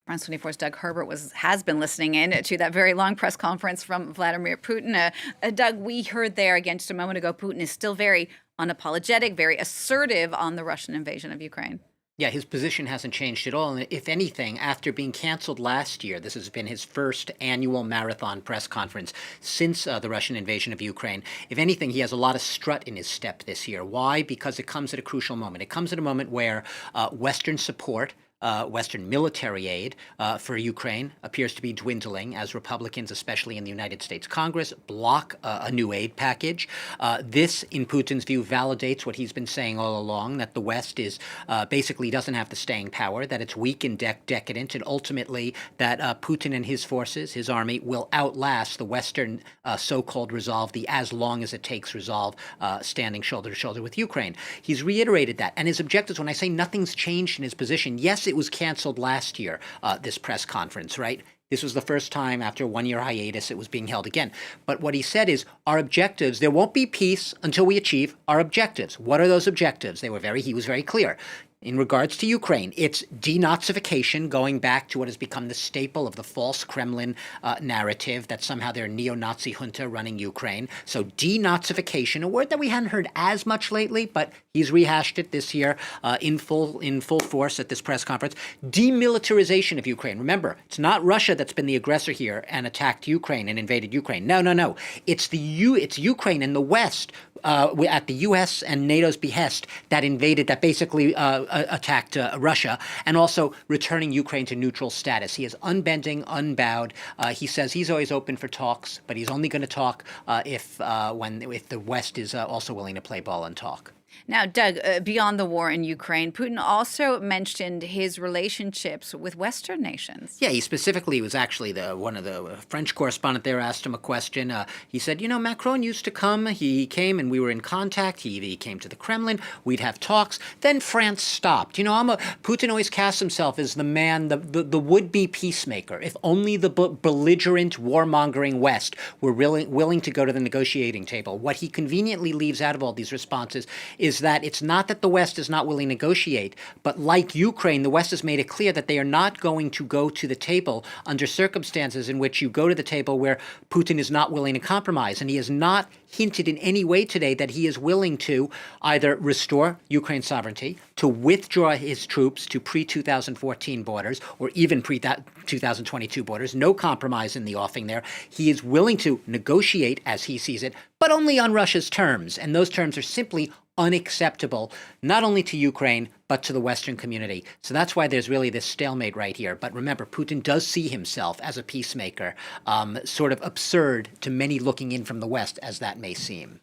France 24's Doug Herbert has been listening in to that very long press conference from Vladimir Putin. Doug, we heard there again just a moment ago, Putin is still very unapologetic, very assertive on the Russian invasion of Ukraine. Yeah, his position hasn't changed at all. And if anything, after being canceled last year, this has been his first annual marathon press conference since the Russian invasion of Ukraine. If anything, he has a lot of strut in his step this year. Why? Because it comes at a crucial moment. It comes at a moment where Western support, Western military aid for Ukraine appears to be dwindling as Republicans, especially in the United States Congress, block a new aid package. This, in Putin's view, validates what he's been saying all along, that the West is basically doesn't have the staying power, that it's weak and decadent, and ultimately that Putin and his forces, his army, will outlast the Western so-called resolve, the as long as it takes resolve, standing shoulder to shoulder with Ukraine. He's reiterated that. And his objectives, when I say nothing's changed in his position, yes, it was canceled last year, this press conference, right? This was the first time after a one-year hiatus it was being held again. But what he said is, our objectives, there won't be peace until we achieve our objectives. What are those objectives? He was very clear. In regards to Ukraine, it's denazification, going back to what has become the staple of the false Kremlin narrative that somehow they're a neo-Nazi junta running Ukraine. So denazification, a word that we hadn't heard as much lately, but he's rehashed it this year in full force at this press conference. Demilitarization of Ukraine. Remember, it's not Russia that's been the aggressor here and attacked Ukraine and invaded Ukraine. No. It's Ukraine and the West at the U.S. and NATO's behest that basically attacked Russia, and also returning Ukraine to neutral status. He is unbending, unbowed. He says he's always open for talks, but he's only going to talk if the West is also willing to play ball and talk. Now, Doug, beyond the war in Ukraine, Putin also mentioned his relationships with Western nations. Yeah, he specifically was actually one of the French correspondent there asked him a question. He said, Macron used to come. He came and we were in contact. He came to the Kremlin. We'd have talks. Then France stopped. Putin always casts himself as the man, the would-be peacemaker. If only the belligerent, warmongering West were willing to go to the negotiating table. What he conveniently leaves out of all these responses is that it's not that the West is not willing to negotiate, but like Ukraine, the West has made it clear that they are not going to go to the table under circumstances in which you go to the table where Putin is not willing to compromise. And he has not hinted in any way today that he is willing to either restore Ukraine's sovereignty, to withdraw his troops to pre-2014 borders, or even pre-2022 borders. No compromise in the offing there. He is willing to negotiate, as he sees it, but only on Russia's terms. And those terms are simply unacceptable, not only to Ukraine, but to the Western community. So that's why there's really this stalemate right here. But remember, Putin does see himself as a peacemaker, sort of absurd to many looking in from the West, as that may seem.